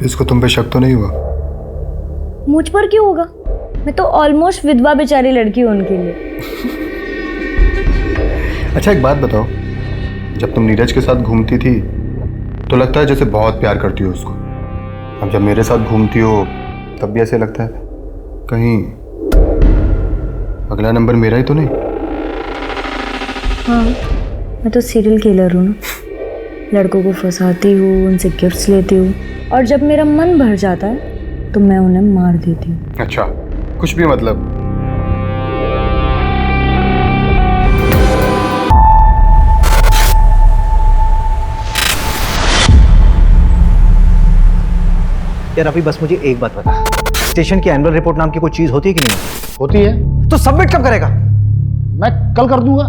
इसको तुम पे शक तो नहीं हुआ? मुझ पर क्यों होगा? मैं तो ऑलमोस्ट विधवा बेचारी लड़की हूँ उनके लिए। अच्छा एक बात बताओ, जब तुम नीरज के साथ घूमती थी तो लगता है जैसे बहुत प्यार करती हो उसको। अब जब मेरे साथ घूमती हो तब भी ऐसे लगता है कहीं अगला नंबर मेरा ही तो नहीं। हाँ, मैं तो सीरियल किलर हूँ ना। लड़कों को फंसाती हूँ, उनसे गिफ्ट्स लेती हूँ और जब मेरा मन भर जाता है तो मैं उन्हें मार देती हूँ। अच्छा, कुछ भी मतलब। यार अभी बस मुझे एक बात बता, स्टेशन की एनुअल रिपोर्ट नाम की कोई चीज होती है कि नहीं? होती है। तो सबमिट कब करेगा? मैं कल कर दूंगा।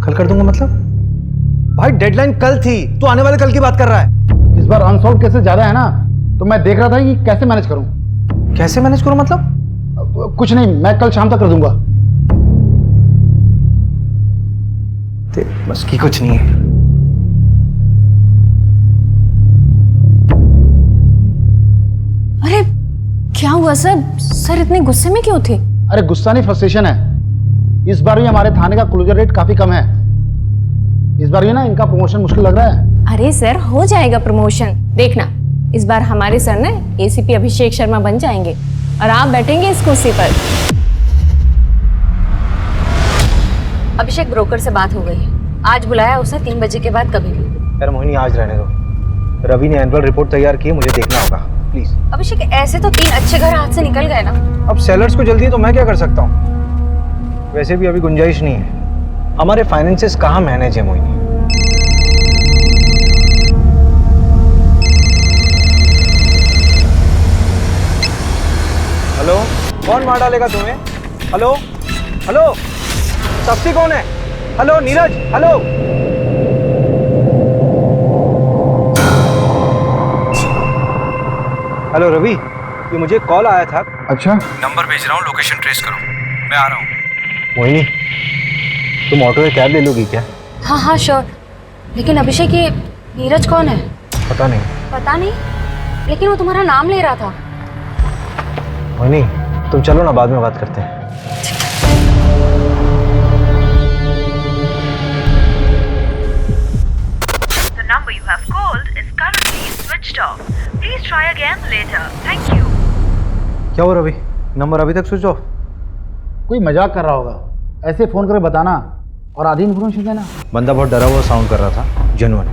कल कर दूंगा मतलब? भाई डेडलाइन कल थी, तू आने वाले कल की बात कर रहा है। इस बार अनसॉल्व केसेस ज्यादा है ना, तो मैं देख रहा था कि कैसे मैनेज करूं। कैसे मैनेज करूं मतलब? कुछ नहीं, मैं कल शाम तक कर दूंगा। बस की कुछ नहीं है। अरे क्या हुआ सर? सर इतने गुस्से में क्यों थे? अरे गुस्सा नहीं, फ्रस्ट्रेशन है। इस बार भी हमारे थाने का क्लोजर रेट काफी कम है। इस बार भी ना इनका प्रमोशन मुश्किल लग रहा है। अरे सर हो जाएगा प्रमोशन, देखना इस बार हमारे सर ना एसीपी अभिषेक शर्मा बन जाएंगे और आप बैठेंगे इस कुर्सी पर। अभिषेक ब्रोकर से बात हो गई, आज बुलाया उसने 3 बजे के बाद कभी भी। यार मोहिनी आज रहने दो, रवि ने एनुअल रिपोर्ट तैयार की है, मुझे देखना होगा प्लीज। अभिषेक ऐसे तो 3 अच्छे घर हाथ से निकल गए ना। अब सेलर्स को जल्दी है तो मैं क्या कर सकता हूँ? वैसे भी अभी गुंजाइश नहीं है, हमारे फाइनेंसेस कहाँ मैनेज है मोहिनी। हेलो, कौन मार डालेगा तुम्हें? हेलो हेलो, सब्जी कौन है? Hello Neeraj, hello. Hello Ravi, ये मुझे कॉल आया था। अच्छा, नंबर भेज रहा हूँ, लोकेशन ट्रेस करो, मैं आ रहा हूँ। मोहिनी, तुम ऑटो या कैब ले लोगी क्या? हाँ हाँ श्योर, लेकिन अभिषेक ये नीरज कौन है? पता नहीं। पता नहीं, लेकिन वो तुम्हारा नाम ले रहा था। मोहिनी तुम चलो ना, बाद में बात करते हैं। The number you have called is currently switched off. Please try again later. Thank you. क्या हो रवि, नंबर अभी तक स्विच ऑफ? कोई मजाक कर रहा होगा। ऐसे फोन करके बताना और आधी इन्फॉर्मेशन देना। बंदा बहुत डरा हुआ साउंड कर रहा था, जेन्युइन।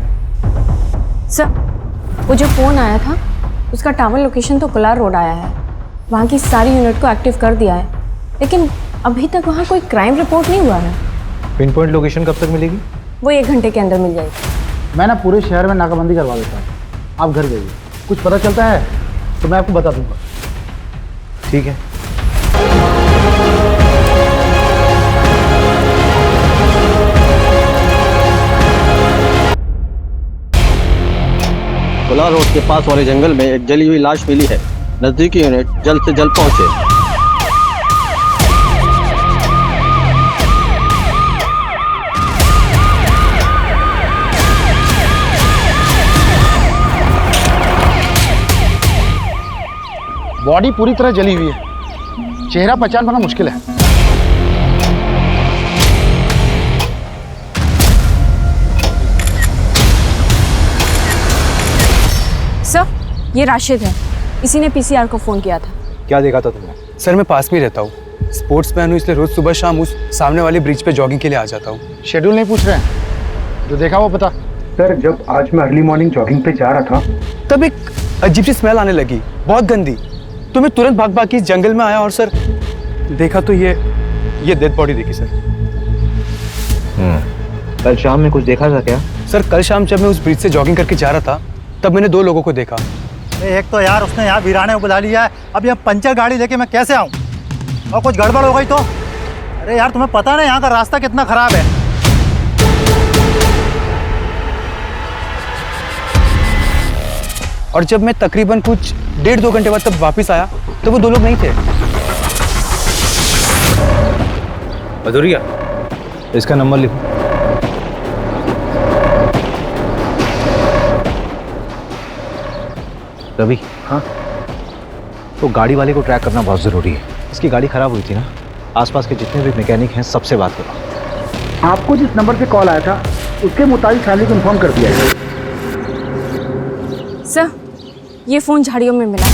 सर वो जो फोन आया था उसका टावर लोकेशन तो कोलार रोड आया है, वहाँ की सारी यूनिट को एक्टिव कर दिया है, लेकिन अभी तक वहाँ कोई क्राइम रिपोर्ट नहीं हुआ है। पिन पॉइंट लोकेशन कब तक मिलेगी? वो 1 घंटे के अंदर मिल जाएगी। मैं ना पूरे शहर में नाकाबंदी करवा देता हूँ, आप घर जाइए। कुछ पता चलता है तो मैं आपको बता दूंगा। ठीक है। कोलार रोड के पास वाले जंगल में एक जली हुई लाश मिली है, नजदीकी यूनिट जल्द से जल्द पहुंचे। बॉडी पूरी तरह जली हुई है, चेहरा पहचान पाना मुश्किल है। सर ये राशिद है, इसी ने पीसीआर को फोन किया था। क्या देखा था तुमने? सर मैं पास में ही रहता हूँ, स्पोर्ट्स मैन हूँ, इसलिए रोज सुबह शाम उस सामने वाले ब्रिज पे जॉगिंग के लिए आ जाता हूँ। शेड्यूल नहीं पूछ रहे हैं, जो देखा वो पता। सर जब आज मैं अर्ली मॉर्निंग जॉगिंग पे जा रहा था तब एक अजीब सी स्मेल आने लगी, बहुत गंदी। तो मैं तुरंत भाग भाग के इस जंगल में आया और सर देखा तो ये डेड बॉडी देखी सर। कल शाम में कुछ देखा था क्या? सर कल शाम जब मैं उस ब्रिज से जॉगिंग करके जा रहा था तब मैंने 2 लोगों को देखा। एक तो यार उसने यहाँ वीराने को बुला लिया है, अब यहाँ पंचर गाड़ी लेके मैं कैसे आऊँ? और कुछ गड़बड़ हो गई तो? अरे यार तुम्हें पता ना यहाँ का रास्ता कितना खराब है। और जब मैं तकरीबन कुछ 1.5-2 घंटे बाद तब वापस आया तो वो 2 लोग नहीं थे। भदौरिया, इसका नंबर लिखो। रवि, हाँ, तो गाड़ी वाले को ट्रैक करना बहुत ज़रूरी है। इसकी गाड़ी ख़राब हुई थी ना, आसपास के जितने भी मैकेनिक हैं सबसे बात करो। आपको जिस नंबर से कॉल आया था उसके मुताबिक फैमिली को इन्फॉर्म कर दिया है। सर, ये फ़ोन झाड़ियों में मिला।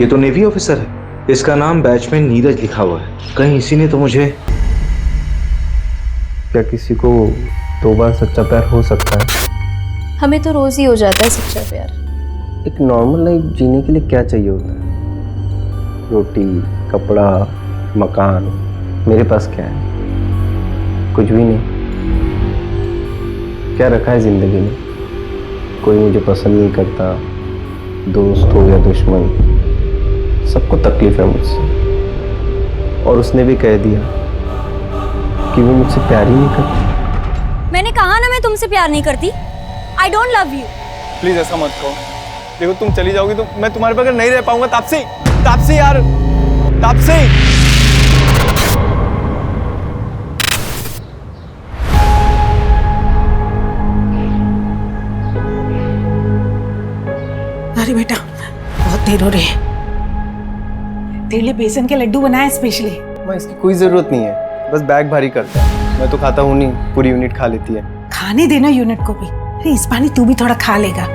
ये तो नेवी ऑफिसर है, इसका नाम बैचमैन नीरज लिखा हुआ है। कहीं इसी ने तो मुझे। क्या किसी को 2 बार सच्चा प्यार हो सकता है? हमें तो रोज ही हो जाता है सच्चा प्यार। एक नॉर्मल लाइफ जीने के लिए क्या चाहिए होता है? रोटी, कपड़ा, मकान। मेरे पास क्या है? कुछ भी नहीं। क्या रखा है जिंदगी में? कोई मुझे पसंद नहीं करता, दोस्त हो या दुश्मन, सबको तकलीफ है मुझसे। और उसने भी कह दिया कि वो मुझसे प्यार ही नहीं करती। मैंने कहा ना मैं तुमसे प्यार नहीं करती। I don't love you. Please ऐसा मत कहो। देखो तुम चली जाओगी तो मैं तुम्हारे बगैर नहीं रह पाऊंगा। तापसी, तापसी यार, तापसी। अरे बेटा, बहुत देर हो रही है। तेरे लिए बेसन के लड्डू बनाए स्पेशली। मैं इसकी कोई जरूरत नहीं है, बस बैग भारी करता है। मैं तो खाता हूँ नहीं, पूरी यूनिट खा लेती है। खाने देना यूनिट को भी। अरे इस पानी तू भी थोड़ा खा लेगा।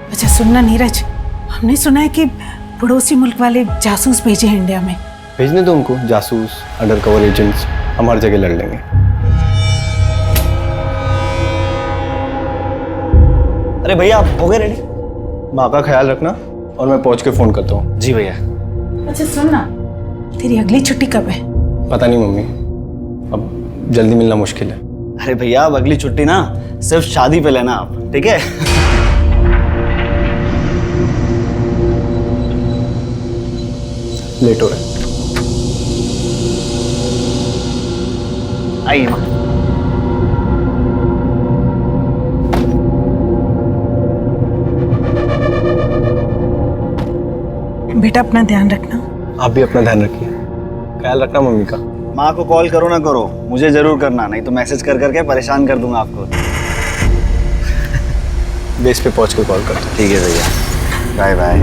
अच्छा सुनना नीरज, हमने सुना है कि पड़ोसी मुल्क वाले जासूस भेजे हैं इंडिया में। भेजने दो उनको, जासूस, अंडर कवर एजेंट्स, हम हर जगह लड़ लेंगे। अरे भैया, आप हो गए रेडी? माँ का ख्याल रखना और मैं पहुंच के फोन करता हूँ। जी भैया। अच्छा सुनना, तेरी अगली छुट्टी कब है? पता नहीं मम्मी, अब जल्दी मिलना मुश्किल है। अरे भैया, अब अगली छुट्टी ना सिर्फ शादी पे लेना आप, ठीक है? लेट हो रहा है। आइए माँ। बेटा अपना ध्यान रखना। आप भी अपना ध्यान रखिए, ख्याल रखना मम्मी का। माँ को कॉल करो ना करो, मुझे जरूर करना, नहीं तो मैसेज कर करके परेशान कर दूंगा आपको। बेस पे पहुंच के कॉल करता हूँ। ठीक है भैया, बाय बाय।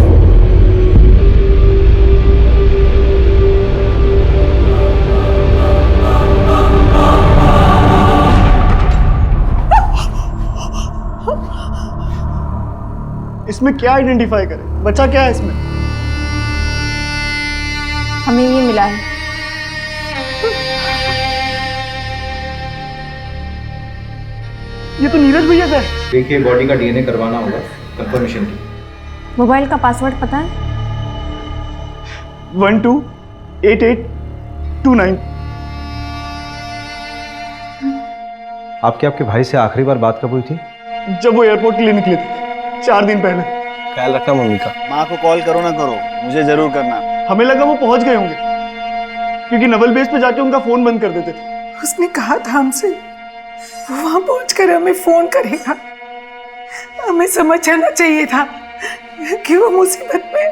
इसमें क्या आइडेंटिफाई करें? बच्चा क्या है इसमें? हमें ये मिला है। ये तो नीरज भैया का है। देखिए, बॉडी का डीएनए करवाना होगा कंफर्मेशन की। मोबाइल का पासवर्ड पता है? 128829। आपके भाई से आखिरी बार बात कब हुई थी? जब वो एयरपोर्ट के लिए निकले थे 4 दिन पहले। ख्याल रखना मम्मी का। माँ को कॉल करो ना करो, मुझे जरूर करना। हमें लगा वो पहुंच गए होंगे, क्योंकि नवल बेस पे जाके उनका फोन बंद कर देते थे। उसने कहा था हमसे वो वहां पहुंचकर हमें फोन करेगा। हमें समझ आना चाहिए था कि वो मुसीबत में।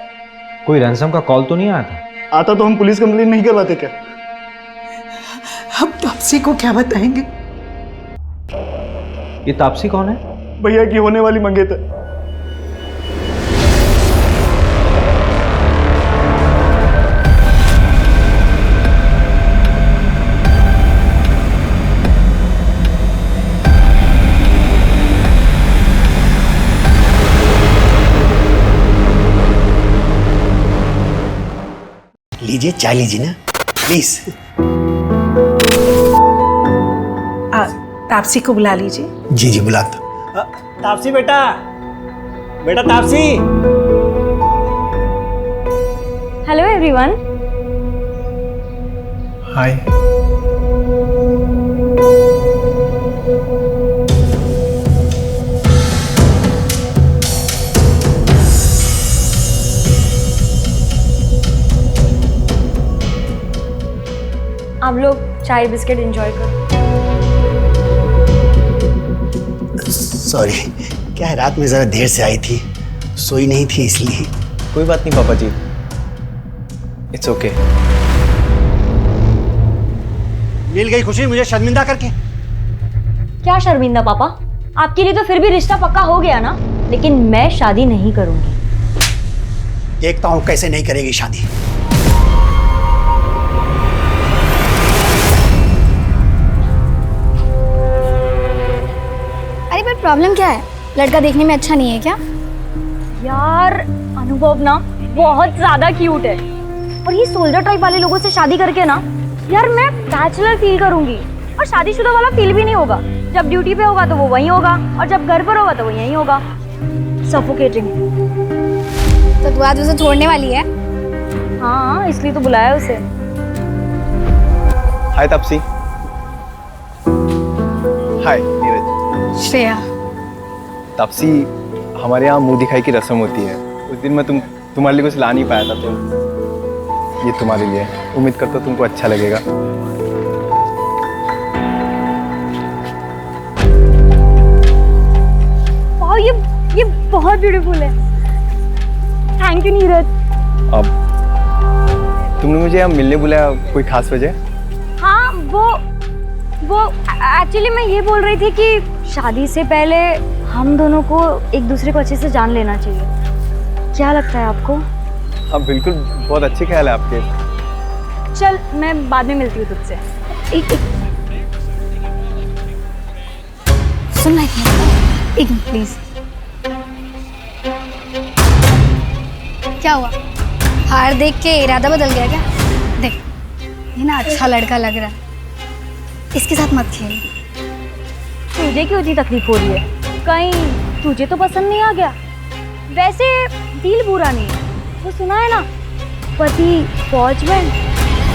कोई रैंसम का कॉल तो नहीं आया था? आता तो हम पुलिस कंप्लेंट नहीं करवाते क्या? अब तापसी को क्या बताएंगे? ये तापसी कौन है? भैया की होने वाली मंगेतर। लीजिए, चाय लीजिए ना प्लीज। तापसी को बुला लीजिए। जी जी बुलाता। तापसी बेटा, बेटा तापसी। Hello everyone. हाय। आप लोग चाय बिस्किट एंजॉय करो। सॉरी, क्या है, रात में जरा देर से आई थी, सोई नहीं थी इसलिए। कोई बात नहीं पापा जी, इट्स ओके। मिल गई खुशी मुझे शर्मिंदा करके। क्या शर्मिंदा पापा? आपके लिए तो फिर भी रिश्ता पक्का हो गया ना, लेकिन मैं शादी नहीं करूंगी। देखता हूँ कैसे नहीं करेगी शादी। अरे पर प्रॉब्लम क्या है? लड़का देखने में अच्छा नहीं है क्या? यार अनुभव ना बहुत ज्यादा क्यूट है, और ये सोल्जर टाइप वाले लोगों से शादी करके ना यार मैं बैचलर फील करूंगी, और शादीशुदा वाला फील भी नहीं होगा। जब ड्यूटी पे होगा तो वो वहीं होगा, और जब घर पर होगा तो वो यहीं होगा। सफोकेटिंग। तो तू आज उसे छोड़ने वाली है? हाँ, इसलिए तो बुलाया उसे। हाय तापसी। हाय नीरज। श्रेया। तापसी, हमारे यहाँ मुंह दिखाई की रस्म होती है। उस दिन मैं तुम्हारे लिए कुछ ला नहीं पाया था, तो ये तुम्हारे लिए। उम्मीद करता हूँ तुमको अच्छा लगेगा। वाह, ये बहुत ब्यूटीफुल है। Thank you Neeraj. अब तुमने मुझे यहाँ मिलने बुलाया, कोई खास वजह? हाँ, वो एक्चुअली मैं ये बोल रही थी कि शादी से पहले हम दोनों को एक दूसरे को अच्छे से जान लेना चाहिए। क्या लगता है आपको? हाँ बिल्कुल, बहुत अच्छे ख्याल है आपके। चल, मैं बाद में मिलती हूँ तुझसे। एक सुन ना, एक मिनट प्लीज। क्या हुआ? हार देख के इरादा बदल गया क्या? देख, ये ना अच्छा लड़का लग रहा है, इसके साथ मत खेल। तुझे क्यों इतनी तकलीफ हो रही है? कहीं तुझे तो पसंद नहीं आ गया? वैसे दिल बुरा नहीं है, वो सुना है ना, पति फौज में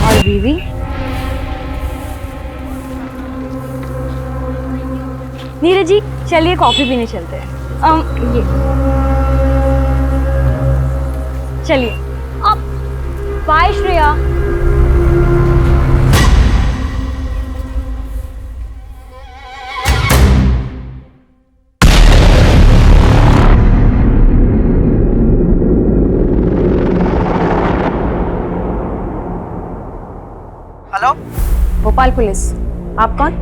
और बीवी। नीरज जी, चलिए कॉफी पीने चलते हैं। ये चलिए। अब bye Shreya. Hello, Bhopal police. आप कौन?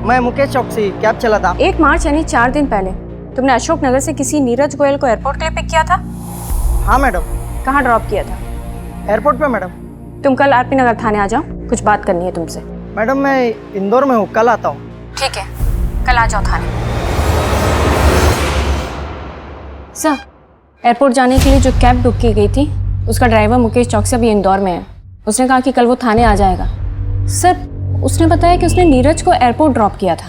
मैं मुकेश चौकसी, कैब चला था। 1 मार्च यानी 4 दिन पहले तुमने अशोक नगर से किसी नीरज गोयल को एयरपोर्ट के लिए पिक किया था? हाँ मैडम। कहाँ ड्रॉप किया था? एयरपोर्ट पे मैडम। तुम कल आरपी नगर थाने आ जाओ, कुछ बात करनी है तुमसे। मैडम मैं इंदौर में हूँ, कल आता हूँ। ठीक है, कल आ जाओ थाने। सर, एयरपोर्ट जाने के लिए जो कैब बुक की गई थी उसका ड्राइवर मुकेश चौकसी अभी इंदौर में है। उसने कहा कि कल वो थाने आ जाएगा। सर, उसने बताया कि उसने नीरज को एयरपोर्ट ड्रॉप किया था।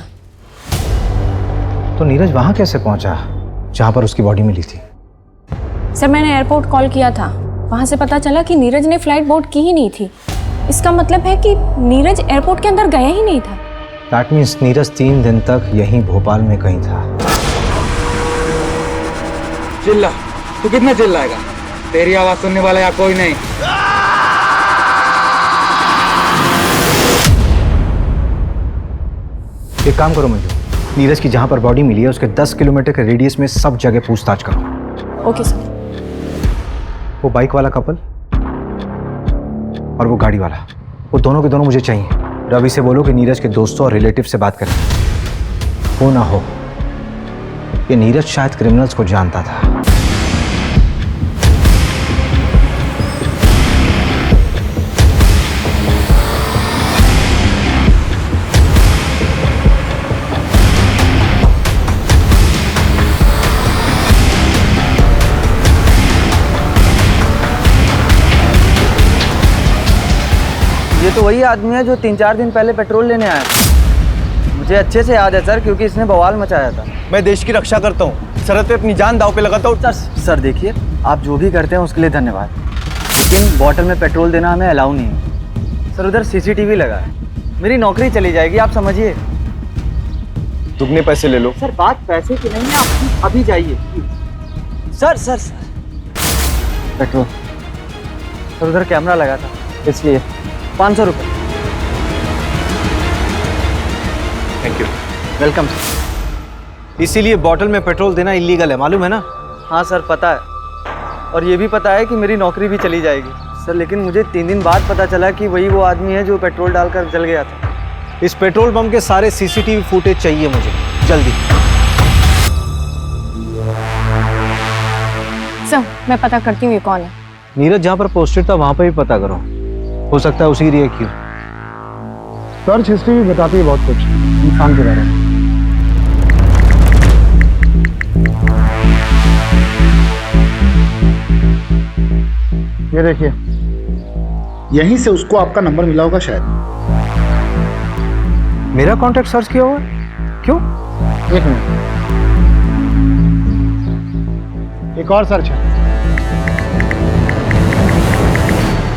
तो नीरज वहां कैसे पहुंचा जहां पर उसकी बॉडी मिली थी? सर, मैंने एयरपोर्ट कॉल किया था, वहां से पता चला कि नीरज ने फ्लाइट बोर्ड की ही नहीं थी। इसका मतलब है कि नीरज एयरपोर्ट के अंदर गया ही नहीं था। दैट मीन्स नीरज 3 दिन तक यहीं भोपाल में कहीं था। चिल्ला, तू कितना चिल्लाएगा? तेरी आवाज सुनने वाला या कोई नहीं। एक काम करो मंजू, नीरज की जहां पर बॉडी मिली है उसके 10 किलोमीटर के रेडियस में सब जगह पूछताछ करो। Okay sir. वो बाइक वाला कपल और वो गाड़ी वाला, वो दोनों के दोनों मुझे चाहिए। रवि से बोलो कि नीरज के दोस्तों और रिलेटिव से बात करें। वो ना हो कि नीरज शायद क्रिमिनल्स को जानता था। ये तो वही आदमी है जो 3-4 दिन पहले पेट्रोल लेने आया था। मुझे अच्छे से याद है सर, क्योंकि इसने बवाल मचाया था। मैं देश की रक्षा करता हूँ, सरहद पे अपनी जान दांव पे लगाता हूँ। सर देखिए, आप जो भी करते हैं उसके लिए धन्यवाद, लेकिन बॉटल में पेट्रोल देना हमें अलाउ नहीं है। सर, उधर CCTV लगा है, मेरी नौकरी चली जाएगी, आप समझिए। दुगने पैसे ले लो। सर, बात पैसे की नहीं है, आप अभी जाइए। Sir petrol. सर, उधर कैमरा लगा था, इसलिए 500 रुपये। Thank you. Welcome sir. इसीलिए बॉटल में पेट्रोल देना इलीगल है, मालूम है ना? हाँ सर, पता है, और ये भी पता है कि मेरी नौकरी भी चली जाएगी। सर, लेकिन मुझे 3 दिन बाद पता चला कि वही वो आदमी है जो पेट्रोल डालकर जल गया था। इस पेट्रोल पंप के सारे सीसीटीवी फुटेज चाहिए मुझे, जल्दी। सर मैं पता करती हूँ ये कौन है। नीरज जहाँ पर पोस्टेड था वहां पर भी पता करो, हो सकता है उसी की रिएक्ट हो। सर्च हिस्ट्री भी बताती है बहुत कुछ इंसान के बारे में। ये देखिए, यहीं से उसको आपका नंबर मिला होगा शायद। मेरा कांटेक्ट सर्च किया हुआ है? क्यों? एक मिनट, एक और सर्च है,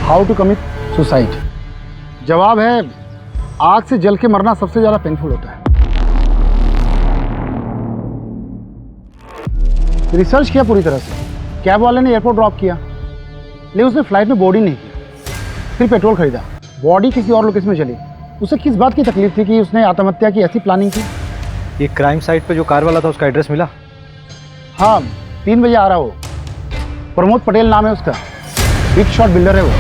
हाउ टू कमिट सुसाइड। जवाब है आग से जल के मरना सबसे ज्यादा पेनफुल होता है। रिसर्च किया पूरी तरह से, कैब वाले ने एयरपोर्ट ड्रॉप किया लेकिन उसने फ्लाइट में बोर्ड ही नहीं किया, फिर पेट्रोल खरीदा, बॉडी किसी और लोकेशन में चली। उसे किस बात की तकलीफ थी कि उसने आत्महत्या की ऐसी प्लानिंग की? ये क्राइम साइट पे जो कार वाला था उसका एड्रेस मिला? हाँ, 3 बजे आ रहा हो। प्रमोद पटेल नाम है उसका, बिग शॉट बिल्डर है वो।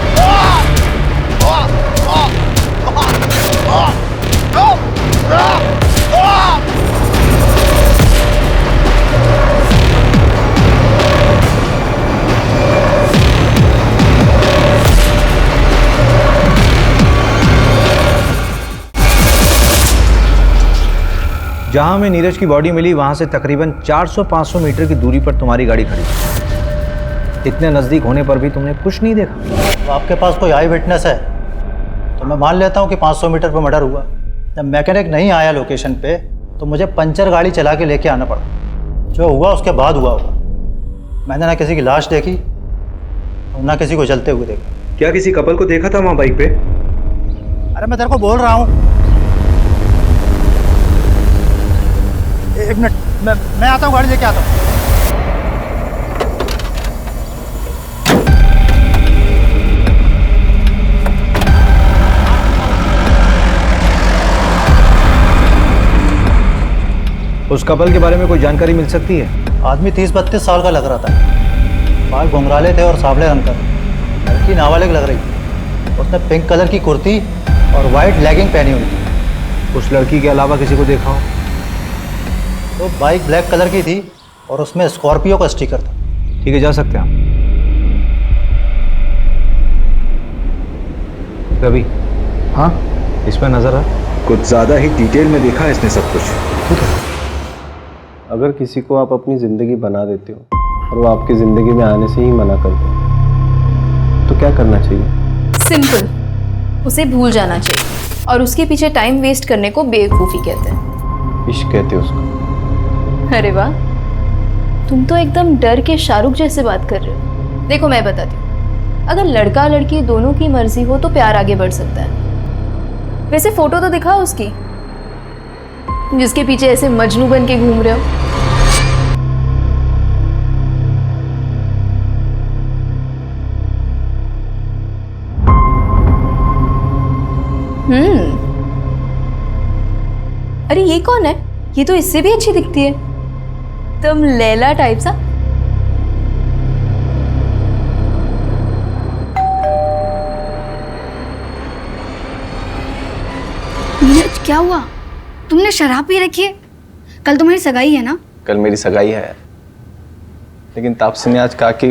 जहां हमें नीरज की बॉडी मिली वहां से तकरीबन 400-500 मीटर की दूरी पर तुम्हारी गाड़ी खड़ी थी। इतने नजदीक होने पर भी तुमने कुछ नहीं देखा? तो आपके पास कोई आई विटनेस है तो मैं मान लेता हूँ कि 500 मीटर पर मर्डर हुआ। जब मैकेनिक नहीं आया लोकेशन पे तो मुझे पंचर गाड़ी चला के लेके आना पड़ा। जो हुआ उसके बाद हुआ होगा। मैंने ना किसी की लाश देखी और ना किसी को जलते हुए देखा। क्या किसी कपल को देखा था वहाँ बाइक पे? अरे मैं तेरे को बोल रहा हूँ, एक मिनट, मैं आता हूँ, गाड़ी लेके आता हूँ। उस कपल के बारे में कोई जानकारी मिल सकती है? आदमी 30-32 साल का लग रहा था, बाल घुंघराले थे और सावले रंग का। लड़की नाबालिग लग रही थी। उसने पिंक कलर की कुर्ती और वाइट लेगिंग पहनी हुई थी। उस लड़की के अलावा किसी को देखा हो? तो बाइक ब्लैक कलर की थी और उसमें स्कॉर्पियो का स्टिकर था। ठीक है, जा सकते हैं हम। रवि। हाँ, इसमें नजर आ कुछ ज़्यादा ही डिटेल में देखा है इसने सब कुछ। ठीक है, अगर किसी को आप अपनी ज़िंदगी बना देते हो और वो आपकी ज़िंदगी में आने से ही मना कर दे तो क्या करना चाहिए? सिंपल, उसे भूल जाना चाहिए और उसके पीछे टाइम वेस्ट करने को बेवकूफ़ी कहते हैं। इश्क कहते हैं उसको। अरे वाह, तुम तो एकदम डर के शाहरुख जैसे बात कर रहे हो। देखो मैं बताती हूँ, अगर लड़का लड़की दोनों की मर्जी हो तो प्यार आगे बढ़ सकता है। वैसे फोटो तो दिखाओ उसकी, जिसके पीछे ऐसे मजनू बन के घूम रहे हो। अरे ये कौन है? ये तो इससे भी अच्छी दिखती है, तुम लैला टाइप सा। नीरज क्या हुआ? तुमने शराब पी रखी है? कल तुम्हारी सगाई है ना? कल मेरी सगाई है, लेकिन तापसी ने आज कहा कि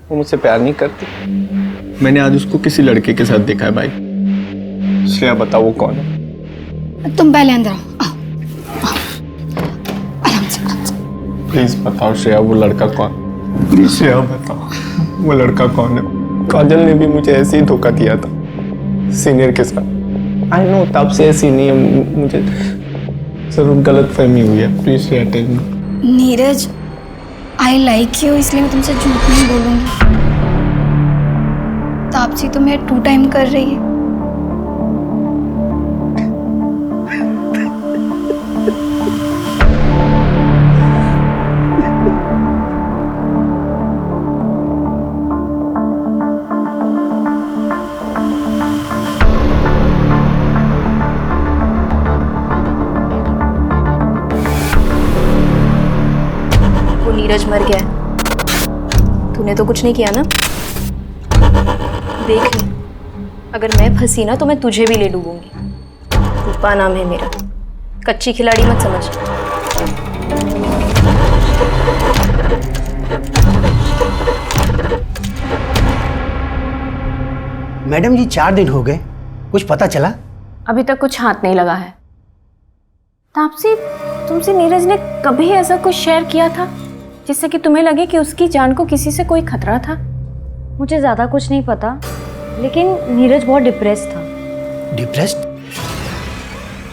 वो मुझसे प्यार नहीं करती। मैंने आज उसको किसी लड़के के साथ देखा है भाई। श्रेया बताओ वो कौन है? तुम पहले अंदर आओ। आराम से। प्लीज बताओ श्रेया, वो लड़का कौन? प्लीज श्रेया बताओ, वो लड़का कौन है? काजल ने भी मुझे ऐसे ही धोखा दिया था, सीनियर के साथ। आई नो तापसी ऐसी नहीं है, मुझे जरूर गलत फहमी हुई है। Please Shreya tell me. Neeraj, I like you, इसलिए मैं तुमसे झूठ नहीं बोलूंगी। तापसी तुम्हें 2 टाइम कर रही है। नीरज मर गया है, तूने तो कुछ नहीं किया ना? देख ले, अगर मैं फंसी ना तो मैं तुझे भी ले डूबूंगी। रूपा नाम है मेरा, कच्ची खिलाड़ी मत समझ। मैडम जी 4 दिन हो गए, कुछ पता चला? अभी तक कुछ हाथ नहीं लगा है। तापसी, तुमसे नीरज ने कभी ऐसा कुछ शेयर किया था जिससे कि तुम्हें लगे कि उसकी जान को किसी से कोई खतरा था? मुझे ज़्यादा कुछ नहीं पता, लेकिन नीरज बहुत डिप्रेस था। डिप्रेस्ड?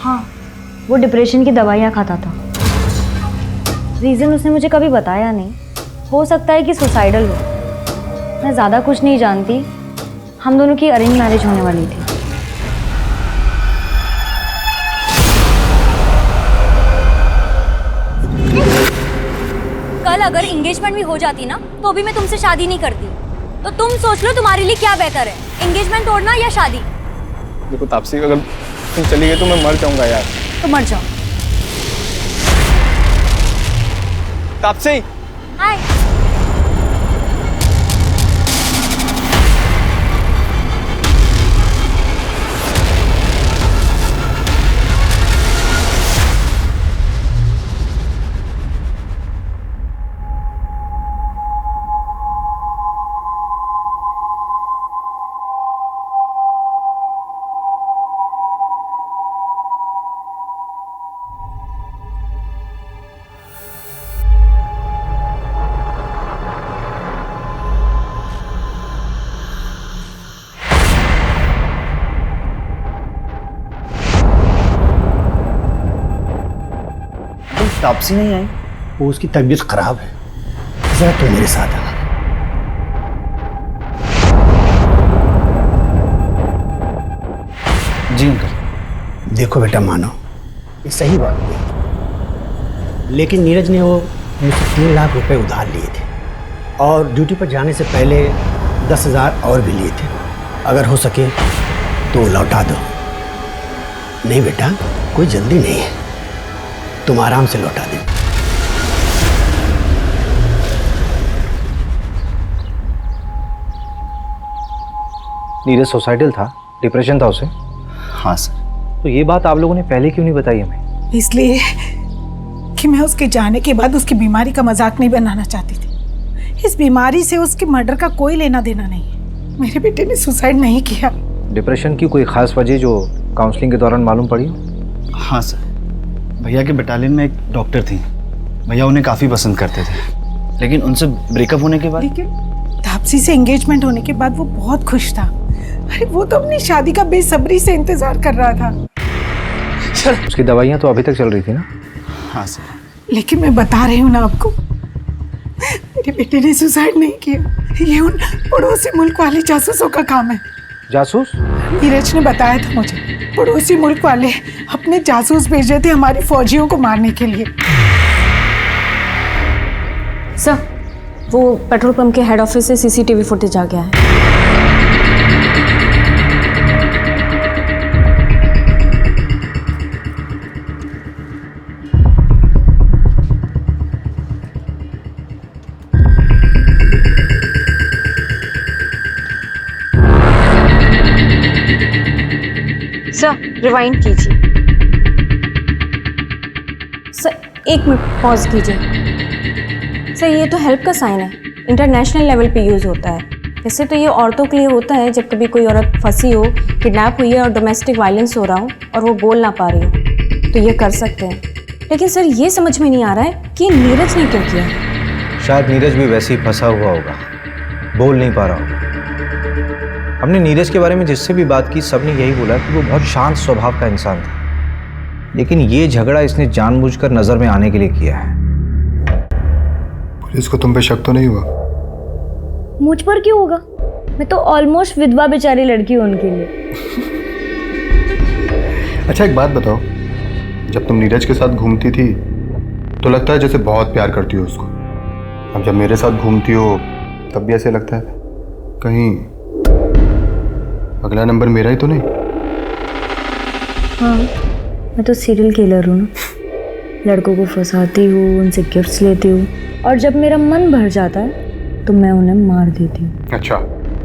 हाँ, वो डिप्रेशन की दवाइयाँ खाता था। रीज़न उसने मुझे कभी बताया नहीं। हो सकता है कि सुसाइडल हो। मैं ज़्यादा कुछ नहीं जानती। हम दोनों की अरेंज मैरिज होने वाली थी। कल अगर एंगेजमेंट भी हो जाती ना तो भी मैं तुमसे शादी नहीं करती। तो तुम सोच लो तुम्हारे लिए क्या बेहतर है, एंगेजमेंट तोड़ना या शादी? देखो तापसी, अगर तुम चली गई तो मैं मर जाऊंगा यार। तो मर जाओ। तापसी, हाय। तापसी नहीं आई, वो उसकी तबीयत खराब है। जरा तू मेरे साथ आ। जी अंकल। देखो बेटा, मानो ये सही बात नहीं, लेकिन नीरज ने वो मुझसे 3 लाख रुपए उधार लिए थे और ड्यूटी पर जाने से पहले 10,000 और भी लिए थे। अगर हो सके तो लौटा दो। नहीं बेटा, कोई जल्दी नहीं है, तुम आराम से लौटा दे। नीरज सुसाइडल था, डिप्रेशन था उसे? हाँ सर। तो ये बात आप लोगों ने पहले क्यों नहीं बताई हमें? इसलिए कि मैं उसके जाने के बाद उसकी बीमारी का मजाक नहीं बनाना चाहती थी। इस बीमारी से उसके मर्डर का कोई लेना देना नहीं है। मेरे बेटे ने सुसाइड नहीं किया। डिप्रेशन की कोई खास वजह जो काउंसलिंग के दौरान मालूम पड़ी हो? हाँ सर, भैया के बटालियन में एक डॉक्टर थी, भैया उन्हें काफ़ी पसंद करते थे, लेकिन उनसे ब्रेकअप होने के बाद। लेकिन तापसी से एंगेजमेंट होने के बाद वो बहुत खुश था। अरे वो तो अपनी शादी का बेसब्री से इंतजार कर रहा था। सर, उसकी दवाइयाँ तो अभी तक चल रही थी ना? हाँ सर। लेकिन मैं बता रही हूँ ना आपको, मेरे बेटे ने सुसाइड नहीं किया। ये उन पड़ोसी मुल्क वाले जासूसों का काम है। जासूस? नीरज ने बताया था मुझे, पड़ोसी मुल्क वाले अपने जासूस भेजे थे हमारी फौजियों को मारने के लिए। सर, वो पेट्रोल पंप के हेड ऑफिस से सीसीटीवी फुटेज आ गया है। सर, रिवाइंड कीजिए। सर, 1 मिनट पॉज कीजिए। सर, ये तो हेल्प का साइन है, इंटरनेशनल लेवल पे यूज़ होता है। वैसे तो ये औरतों के लिए होता है जब कभी कोई औरत फंसी हो, किडनैप हुई है और डोमेस्टिक वायलेंस हो रहा हो और वो बोल ना पा रही हो, तो ये कर सकते हैं। लेकिन सर, ये समझ में नहीं आ रहा है कि नीरज ने क्यों किया। शायद नीरज भी वैसे ही फंसा हुआ होगा, बोल नहीं पा रहा होगा। हमने नीरज के बारे में जिससे भी बात की, सबने यही बोला कि वो बहुत शांत स्वभाव का इंसान था, लेकिन ये झगड़ा इसने जानबूझकर नजर में आने के लिए किया है। पुलिस को तुम पे शक तो नहीं हुआ? मुझ पर क्यों होगा? मैं तो ऑलमोस्ट विधवा बेचारी लड़की हूँ उनके लिए। अच्छा एक बात बताओ, जब तुम नीरज के साथ घूमती थी तो लगता है जैसे बहुत प्यार करती हो उसको, अब जब मेरे साथ घूमती हो तब भी ऐसे लगता है कहीं अगला नंबर मेरा ही तो नहीं? हाँ, मैं तो सीरियल किलर हूँ ना। लड़कों को फंसाती हूँ, उनसे गिफ्ट्स लेती हूँ और जब मेरा मन भर जाता है तो मैं उन्हें मार देती हूँ। अच्छा,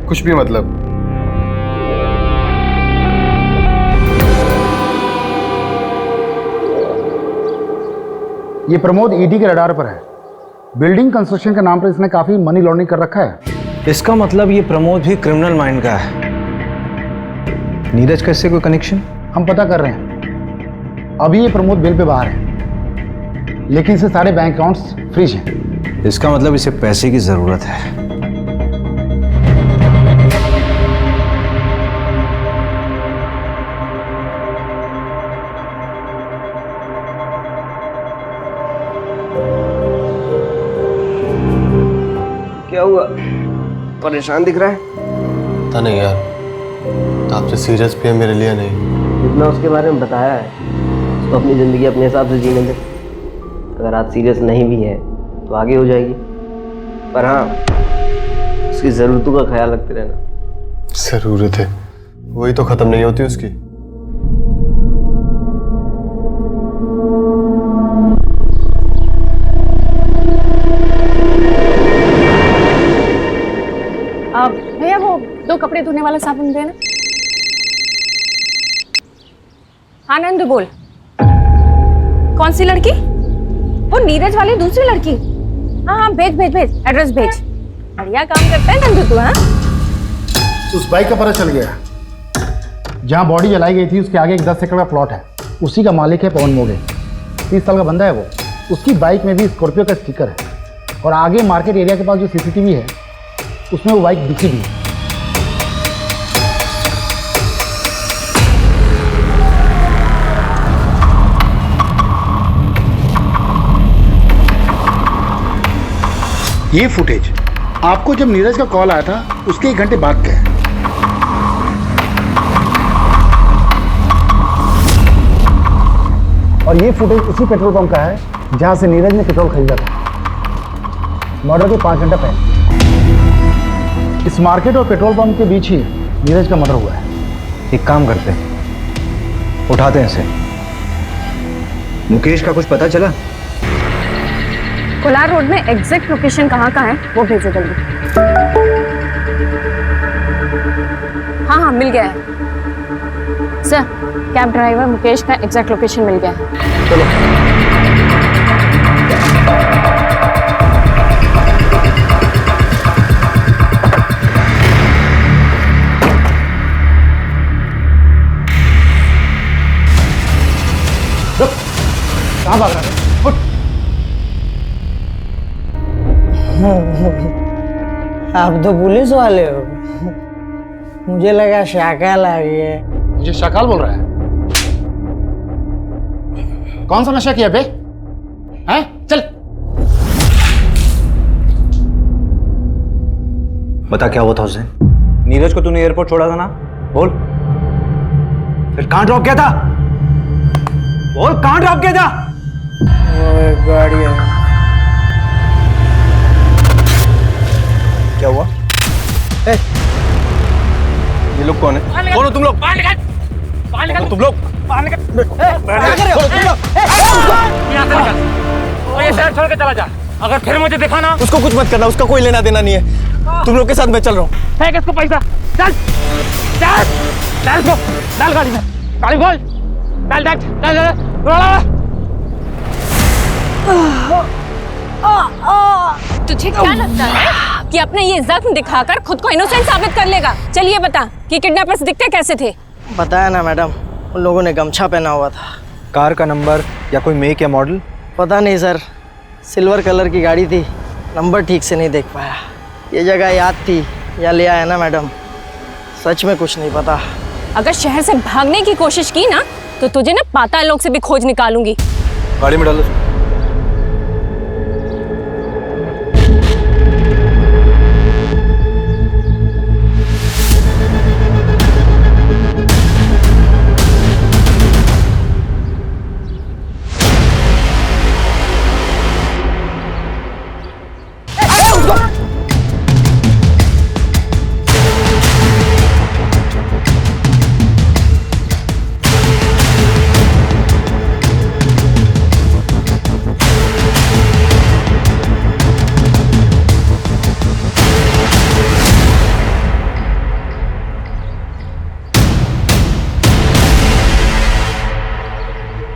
कुछ भी मतलब? ये प्रमोद ईडी के रडार पर है। बिल्डिंग कंस्ट्रक्शन के नाम पर इसने काफी मनी लॉन्ड्रिंग कर रखा है। इसका मतलब ये प्रमोद भी क्रिमिनल माइंड का है। नीरज का इससे कोई कनेक्शन? हम पता कर रहे हैं। अभी ये प्रमोद बेल पे बाहर है, लेकिन इसे सारे बैंक अकाउंट्स फ्रीज हैं। इसका मतलब इसे पैसे की जरूरत है। क्या हुआ? परेशान दिख रहा है। पता नहीं यार, तो आपसे सीरियस भी है मेरे लिए नहीं। जितना उसके बारे में बताया है, उसको अपनी ज़िंदगी अपने हिसाब से जीने दे। अगर आज सीरियस नहीं भी है तो आगे हो जाएगी। पर हाँ, उसकी ज़रूरतों का ख्याल रखते रहना। ज़रूरत है, वही तो ख़त्म नहीं होती उसकी। भैया वो 2 कपड़े धोने वाला साबुन देना। हाँ नंदू बोल। कौन सी लड़की? वो नीरज वाली दूसरी लड़की। हाँ हाँ भेज भेज भेज, एड्रेस भेज। बढ़िया काम करता है नंदू तू। हाँ उस बाइक का पता चल गया। जहाँ बॉडी जलाई गई थी उसके आगे एक 10 एकड़ का प्लॉट है। उसी का मालिक है पवन मोगे। 30 साल का बंदा है वो। उसकी बाइक में भी स्कॉर्पियो का स्टिकर है, और आगे मार्केट एरिया के पास जो सीसीटीवी है उसमें वो बाइक दिखी भी। ये फुटेज आपको जब नीरज का कॉल आया था उसके 1 घंटे बाद का है। और ये फुटेज उसी पेट्रोल पंप का है जहां से नीरज ने पेट्रोल खरीदा था मर्डर के 5 घंटा पहले। इस मार्केट और पेट्रोल पंप के बीच ही नीरज का मर्डर हुआ है। एक काम करते हैं, उठाते हैं इसे। मुकेश का कुछ पता चला? कोलार रोड में एग्जैक्ट लोकेशन कहाँ का है वो भेजो जल्दी। हाँ हाँ मिल गया है सर। कैब ड्राइवर मुकेश का एग्जैक्ट लोकेशन मिल गया है। चलो कहाँ भाग रहा है? उठ। आप तो पुलिस वाले हो। मुझे लगा शाकाल आ गया। मुझे शाकाल बोल रहा है? कौन सा नशा किया बे? हैं? चल। बता क्या हुआ था उसे? नीरज को तूने एयरपोर्ट छोड़ा था ना? बोल। फिर कहां ड्रॉप किया था? बोल कहां ड्रॉप किया था? वो एक गाड़ी है। क्या हुआ? ये लोग कौन है? कौन हो तुम लोग? तुम लोग ये शहर छोड़ के चला जा। अगर फिर मुझे दिखा ना, उसको कुछ मत करना, उसका कोई लेना देना नहीं है। तुम लोग के साथ मैं चल रहा हूँ। फेंक इसको पैसा। चल चल चल इसको डाल गाड़ी में। गाड़ी खोल। डाल डाल चल चल। तुझे क्या लगता है कि अपने ये जख्म दिखाकर खुद को इनोसेंट साबित कर लेगा? चलिए बता कि किडनैपर्स दिखते कैसे थे? बताया ना मैडम, उन लोगों ने गमछा पहना हुआ था। कार का नंबर या कोई मेक या मॉडल? पता नहीं सर, सिल्वर कलर की गाड़ी थी, नंबर ठीक से नहीं देख पाया। ये जगह याद थी या ले आया ना मैडम, सच में कुछ नहीं पता। अगर शहर से भागने की कोशिश की ना तो तुझे ना पाताल लोक से भी खोज निकालूंगी। गाड़ी में डालो।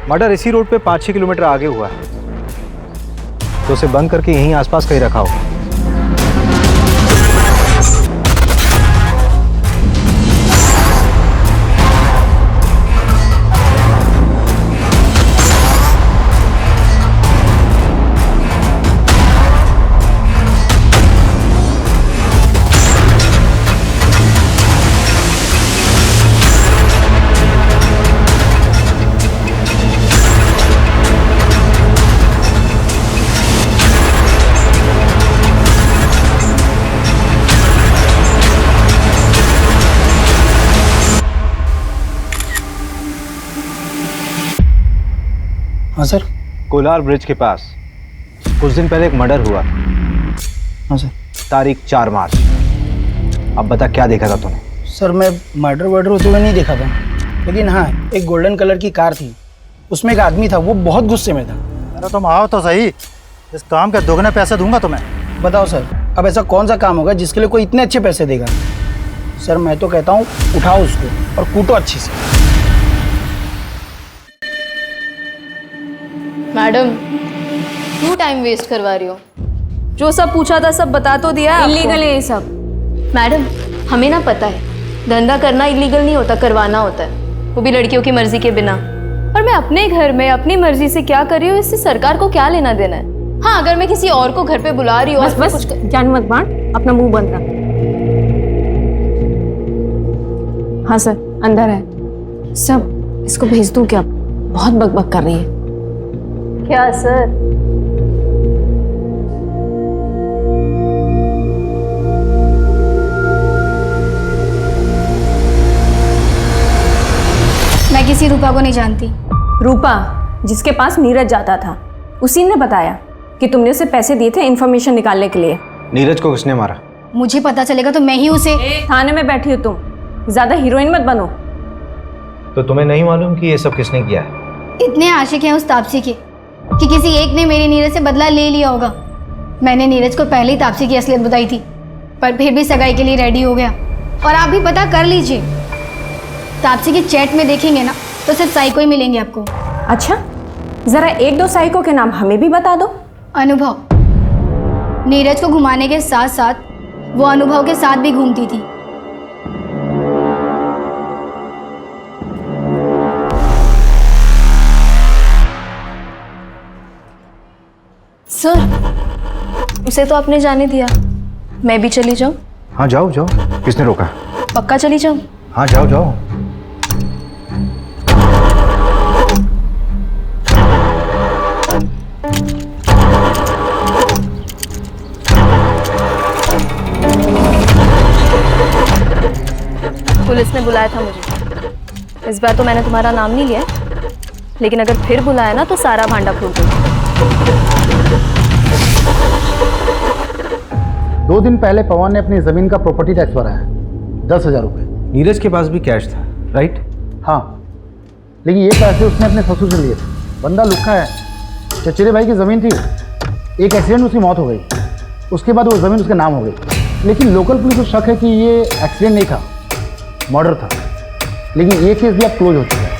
मर्डर इसी रोड पे 5-6 किलोमीटर आगे हुआ है। तो उसे बंद करके यहीं आसपास कहीं रखा होगा। हाँ सर। कोलार ब्रिज के पास कुछ दिन पहले एक मर्डर हुआ। हाँ सर। तारीख 4 मार्च। अब बता क्या देखा था तूने? सर मैं मर्डर वर्डर होते हुए नहीं देखा था, लेकिन हाँ एक गोल्डन कलर की कार थी, उसमें एक आदमी था, वो बहुत गुस्से में था। अरे तुम आओ तो सही, इस काम के दोगुने पैसे दूंगा तुम्हें। बताओ सर, अब ऐसा कौन सा काम होगा जिसके लिए कोई इतने अच्छे पैसे देगा? सर मैं तो कहता हूँ उठाओ उसको और कूटो अच्छे से। मैडम क्यों टाइम वेस्ट करवा रही हो? जो सब पूछा था सब बता तो दिया। इलीगल है ये सब। मैडम हमें ना पता है, धंधा करना इलीगल नहीं होता, करवाना होता है, वो भी लड़कियों की मर्जी के बिना। और मैं अपने घर में अपनी मर्जी से क्या कर रही हूँ, इससे सरकार को क्या लेना देना है? हाँ अगर मैं किसी और को घर पे बुला रही हूँ, बस जान मत बांट, अपना मुंह बंद रख। हाँ सर अंदर है सब, इसको भेज दूं क्या? बहुत बकबक कर रही है। क्या सर? मैं किसी रूपा को नहीं जानती। रूपा जिसके पास नीरज जाता था, उसी ने बताया कि तुमने उसे पैसे दिए थे इन्फॉर्मेशन निकालने के लिए। नीरज को किसने मारा? मुझे पता चलेगा तो मैं ही उसे। थाने में बैठी हो तुम, ज्यादा हीरोइन मत बनो। तो तुम्हें नहीं मालूम कि ये सब किसने किया है? इतने आशिक हैं उस तापसी के कि किसी एक ने मेरे नीरज से बदला ले लिया होगा। मैंने नीरज को पहले ही तापसी की असलियत बताई थी, पर फिर भी सगाई के लिए रेडी हो गया। और आप भी पता कर लीजिए, तापसी की चैट में देखेंगे ना तो सिर्फ साइको ही मिलेंगे आपको। अच्छा जरा 1-2 साइको के नाम हमें भी बता दो। अनुभव, नीरज को घुमाने के साथ साथ वो अनुभव के साथ भी घूमती थी। सर उसे तो आपने जाने दिया, मैं भी चली जाऊं? हाँ जाओ जाओ, किसने रोका? पक्का चली जाऊं? हाँ जाओ जाओ। पुलिस ने बुलाया था मुझे। इस बार तो मैंने तुम्हारा नाम नहीं लिया, लेकिन अगर फिर बुलाया ना तो सारा भांडा फोड़ दूंगा। 2 दिन पहले पवन ने अपनी जमीन का प्रॉपर्टी टैक्स भरा है, 10,000 रुपये। नीरज के पास भी कैश था, राइट? हाँ, लेकिन ये पैसे उसने अपने ससुर से लिए थे। बंदा लुक्खा है। चचेरे भाई की ज़मीन थी, एक एक्सीडेंट में उसकी मौत हो गई, उसके बाद वो ज़मीन उसके नाम हो गई। लेकिन लोकल पुलिस को शक है कि ये एक्सीडेंट नहीं था, मर्डर था। लेकिन ये केस भी अब क्लोज हो चुका है।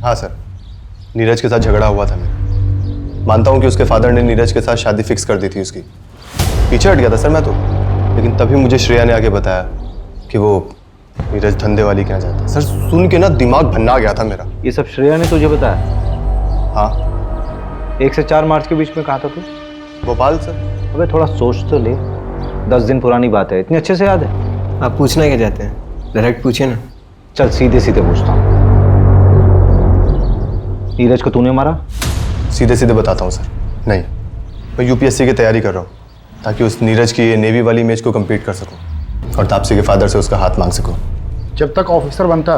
हाँ सर, नीरज के साथ झगड़ा हुआ था मेरा। मानता हूँ कि उसके फादर ने नीरज के साथ शादी फिक्स कर दी थी उसकी। पीछे हट गया था सर मैं तो, लेकिन तभी मुझे श्रेया ने आके बताया कि वो नीरज धंधे वाली के यहाँ जाता है। सर सुन के ना दिमाग भन्ना गया था मेरा। ये सब श्रेया ने तुझे बताया? हाँ। 1 से 4 मार्च के बीच में कहाँ था तू? भोपाल सर। अबे थोड़ा सोच तो ले, 10 दिन पुरानी बात है, इतनी अच्छे से याद है? आप पूछना क्या चाहते हैं, डायरेक्ट पूछिए ना। चल सीधे सीधे पूछता हूँ, नीरज को तूने मारा? सीधे सीधे बताता हूँ सर, नहीं। मैं यूपीएससी की तैयारी कर रहा हूँ ताकि उस नीरज की ये नेवी वाली इमेज को कंप्लीट कर सकूँ और तापसी के फादर से उसका हाथ मांग सकूँ। जब तक ऑफिसर बनता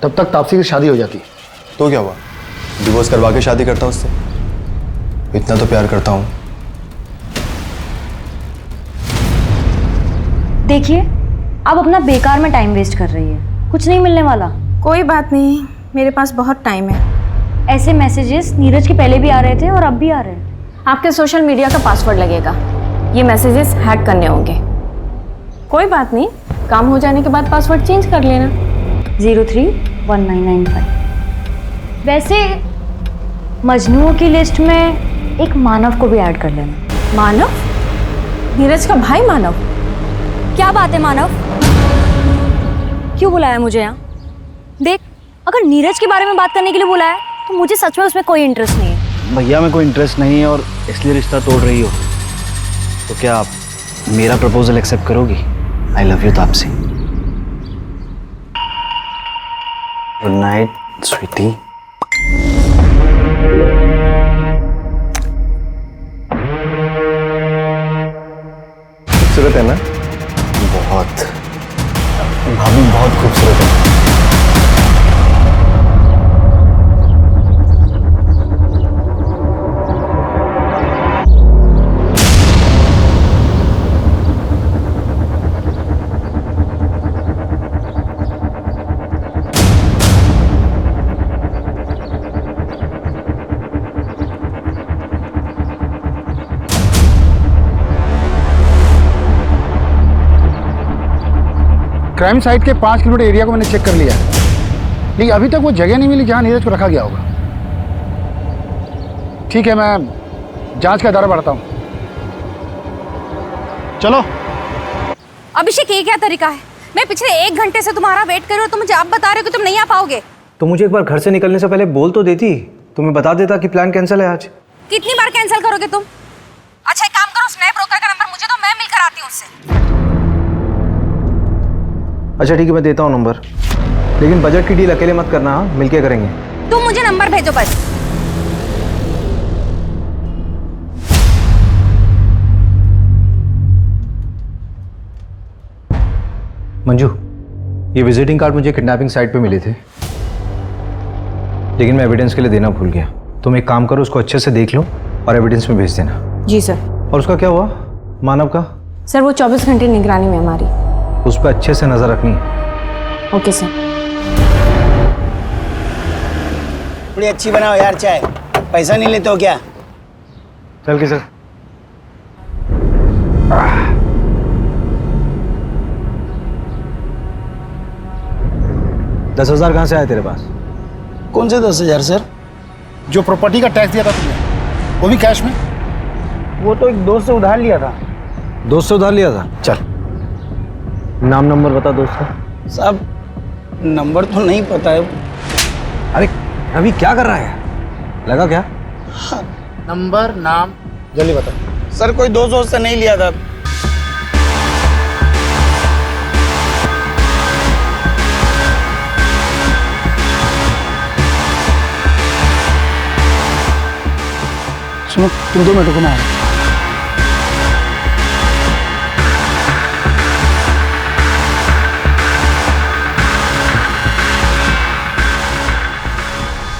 तब तक तापसी की शादी हो जाती। तो क्या हुआ, डिवोर्स करवा के शादी करता उससे? इतना तो प्यार करता हूँ। देखिए आप अपना बेकार में टाइम वेस्ट कर रही है, कुछ नहीं मिलने वाला। कोई बात नहीं, मेरे पास बहुत टाइम है। ऐसे मैसेजेस नीरज के पहले भी आ रहे थे और अब भी आ रहे हैं। आपके सोशल मीडिया का पासवर्ड लगेगा, ये मैसेजेस हैक करने होंगे। कोई बात नहीं, काम हो जाने के बाद पासवर्ड चेंज कर लेना। 031995। वैसे मजनुओं की लिस्ट में एक मानव को भी ऐड कर लेना। मानव? नीरज का भाई मानव? क्या बात है मानव, क्यों बुलाया मुझे यहाँ? देख, अगर नीरज के बारे में बात करने के लिए बुलाया तो मुझे सच में उसमें कोई इंटरेस्ट नहीं है। भैया में कोई इंटरेस्ट नहीं है और इसलिए रिश्ता तोड़ रही हो, तो क्या आप मेरा प्रपोजल एक्सेप्ट करोगी? I love you Taapsee. Good night sweetie. खूबसूरत है ना? बहुत। भाभी बहुत खूबसूरत है। क्राइम साइट के 5 किलोमीटर एरिया को मैंने चेक कर लिया है, लेकिन अभी तक वो जगह नहीं मिली जहां नीरज को रखा गया होगा। ठीक है, मैं जांच का दायरा बढ़ाता हूं। चलो। अभिषेक, ये क्या तरीका है? मैं पिछले 1 घंटे से तुम्हारा वेट कर रही हूँ, तुम मुझे अब बता रहे हो कि तुम नहीं आ पाओगे। तो मुझे एक बार घर से निकलने से पहले बोल तो देती, तुम्हें बता देता कि प्लान कैंसिल है आज। कितनी बार कैंसिल करोगे तुम? अच्छा एक काम करो, उस नए ब्रोकर का नंबर मुझे दो, मैं मिलकर आती हूँ उससे। अच्छा ठीक है, मैं देता हूँ नंबर, लेकिन बजट की डील अकेले मत करना, हाँ? मिलके करेंगे। तुम मुझे नंबर भेजो बस। मंजू, ये विजिटिंग कार्ड मुझे किडनैपिंग साइट पे मिले थे, लेकिन मैं एविडेंस के लिए देना भूल गया। तुम एक काम करो, उसको अच्छे से देख लो और एविडेंस में भेज देना। जी सर। और उसका क्या हुआ, मानव का? सर वो 24 घंटे निगरानी में हमारी। उस पर अच्छे से नजर रखनी है। Okay sir. थोड़ी अच्छी बनाओ यार चाय, पैसा नहीं लेते हो क्या? चल के सर। 10,000 कहाँ से आए तेरे पास? कौन से 10,000 सर? जो प्रॉपर्टी का टैक्स दिया था तुमने, वो भी कैश में? वो तो एक दोस्त से उधार लिया था। दोस्त से उधार लिया था? चल नाम नंबर बता दोस्त का। साहब नंबर तो नहीं पता है। अरे अभी क्या कर रहा है, लगा क्या? नंबर नाम जल्दी बता। सर कोई दोस्त से नहीं लिया था। सुनो, तुम 2 मिनट को मैं आ रहा हूं।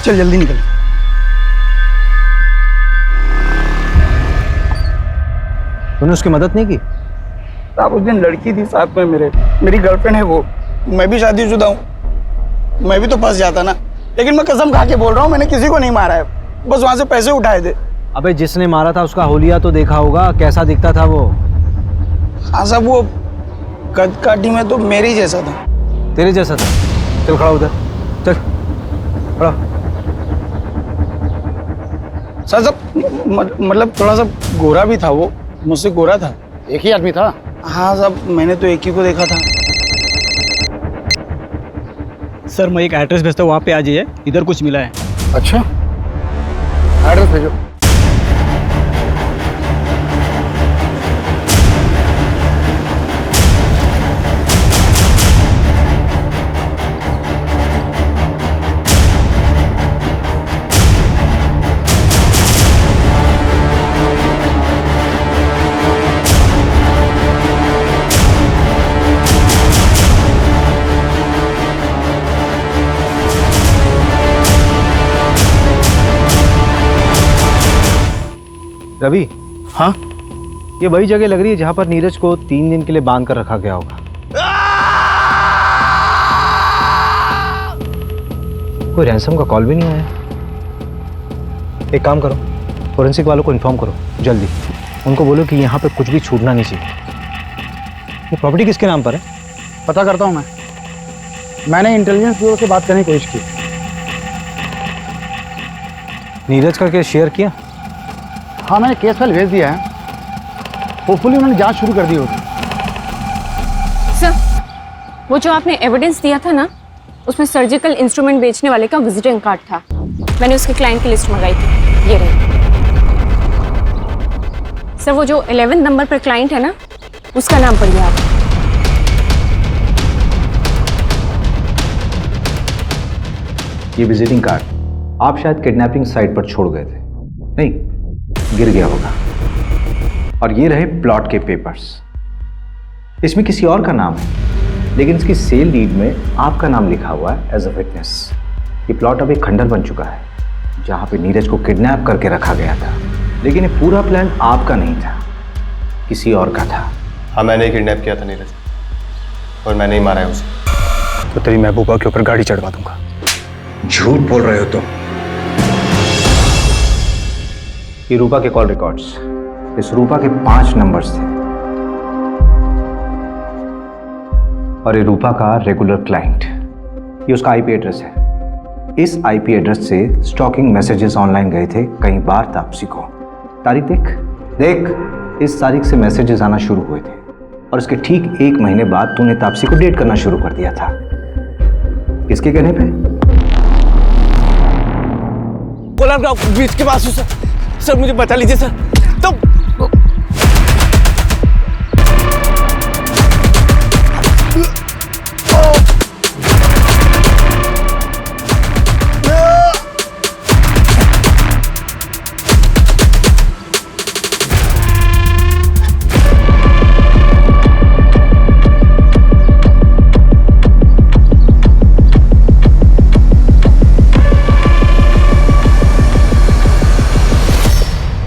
चल जल्दी निकल। तूने उसकी मदद नहीं की? साहब उस दिन लड़की थी साथ में मेरी गर्लफ्रेंड है वो। मैं भी शादीशुदा हूँ, मैं भी तो फंस जाता ना। लेकिन मैं कसम खा के बोल रहा हूँ, मैंने किसी को नहीं मारा है, बस वहां से पैसे उठाए थे। अबे जिसने मारा था उसका होलिया तो देखा होगा, कैसा दिखता था वो? हाँ साहब, वो कद काठी में तो मेरे जैसा था। तेरे जैसा था? चल खड़ा उधर, चल खड़ा। सर मतलब थोड़ा सा गोरा भी था वो, मुझसे गोरा था। एक ही आदमी था? हाँ साहब, मैंने तो एक ही को देखा था। सर मैं एक एड्रेस भेजता हूँ, वहाँ पे आ जाइए, इधर कुछ मिला है। अच्छा, एड्रेस भेजो। रवि। हाँ? ये वही जगह लग रही है जहां पर नीरज को 3 दिन के लिए बांध कर रखा गया होगा। कोई रैंसम का कॉल भी नहीं आया। एक काम करो, फोरेंसिक वालों को इन्फॉर्म करो जल्दी। उनको बोलो कि यहाँ पे कुछ भी छूटना नहीं चाहिए। ये प्रॉपर्टी किसके नाम पर है? पता करता हूँ मैंने इंटेलिजेंस ब्यूरो से बात करने की कोशिश की। नीरज का केस शेयर किया? हाँ, मैंने केस फाइल भेज दिया है। होपफुली उन्होंने जांच शुरू कर दी होगी। सर, वो जो आपने एविडेंस दिया था ना, उसमें सर्जिकल इंस्ट्रूमेंट बेचने वाले का विजिटिंग कार्ड था। मैंने उसके क्लाइंट की लिस्ट मंगाई थी, ये रही। सर, वो जो 11 नंबर पर क्लाइंट है ना, उसका नाम पढ़िए आप। ये विजिटिंग कार्ड आप शायद किडनैपिंग साइट पर छोड़ गए थे। नहीं, गिर गया होगा। और ये रहे प्लॉट के पेपर्स। इसमें किसी और का नाम है, लेकिन इसकी सेल डीड में आपका नाम लिखा हुआ है एज अ विटनेस। ये प्लॉट अब एक खंडर बन चुका है, जहां पे नीरज को किडनैप करके रखा गया था। लेकिन ये पूरा प्लान आपका नहीं था, किसी और का था। हाँ, मैंने ही किडनैप किया था नीरज, और मैंने ही मारा है उसे। तो तेरी महबूबा के ऊपर गाड़ी चढ़वा दूंगा। झूठ बोल रहे हो तुम। ये रूपा के कॉल रिकॉर्ड्स। इस रूपा के 5 नंबर्स थे, और ये रूपा का रेगुलर क्लाइंट। ये उसका आईपी एड्रेस है। इस आईपी एड्रेस से स्टॉकिंग मैसेजेस ऑनलाइन गए थे कई बार तापसी को। तारीख देख, इस तारीख से मैसेजेस आना शुरू हुए थे, और इसके ठीक 1 महीने बाद तूने तापसी को डेट करना शुरू कर दिया था। किसके कहने पे? कोलार गांव बीच के पास हूँ सर, मुझे बता लीजिए सर। तो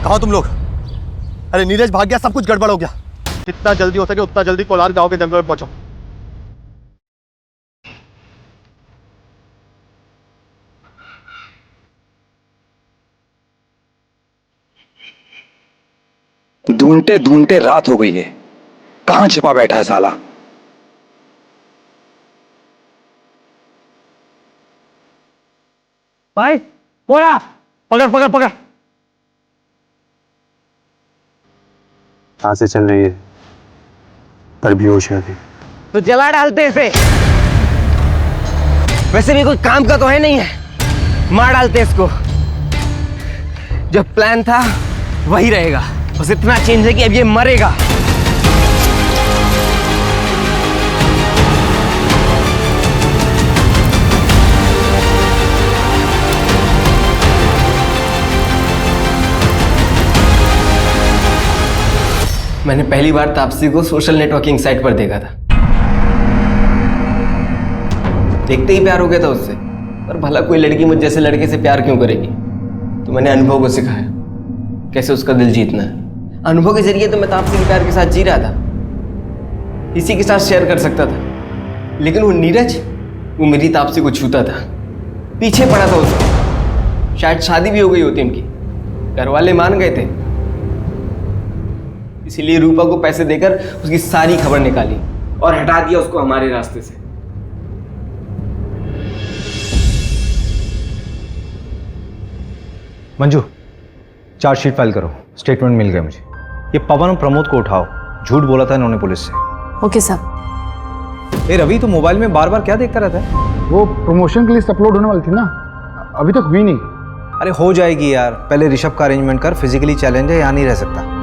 कहाँ तुम लोग? अरे नीरज भाग गया, सब कुछ गड़बड़ हो गया। जितना जल्दी हो सके उतना जल्दी कोलार गांव के जंगल में पहुंचो। ढूंढते ढूंढते रात हो गई है। कहां छिपा बैठा है साला? भाई बोला, पकड़ पकड़ पकड़। कहाँ से चल रही है? पर बेहोश है अभी। तो जला डालते इसे। वैसे भी कोई काम का तो है नहीं है, मार डालते इसको। जो प्लान था वही रहेगा, बस इतना चेंज है कि अब ये मरेगा। मैंने पहली बार तापसी को सोशल नेटवर्किंग साइट पर देखा था। देखते ही प्यार हो गया था उससे। पर भला कोई लड़की मुझ जैसे लड़के से प्यार क्यों करेगी? तो मैंने अनुभव को सिखाया कैसे उसका दिल जीतना है। अनुभव के जरिए तो मैं तापसी के प्यार के साथ जी रहा था, इसी के साथ शेयर कर सकता था। लेकिन वो नीरज, वो मेरी तापसी को छूता था, पीछे पड़ा था उसका। शायद शादी भी हो गई होती उनकी, घर वाले मान गए थे। इसीलिए रूपा को पैसे देकर उसकी सारी खबर निकाली और हटा दिया उसको हमारे रास्ते से। मंजू, चार्जशीट फाइल करो। स्टेटमेंट मिल गया मुझे। ये पवन और प्रमोद को उठाओ, झूठ बोला था इन्होंने पुलिस से। ओके साहब। ए रवि, तो मोबाइल में बार बार क्या देखता रहता है? वो प्रमोशन की लिस्ट अपलोड होने वाली थी ना, अभी तक हुई नहीं। अरे हो जाएगी यार, पहले ऋषभ का अरेंजमेंट कर। फिजिकली चैलेंज है, यहाँ नहीं रह सकता।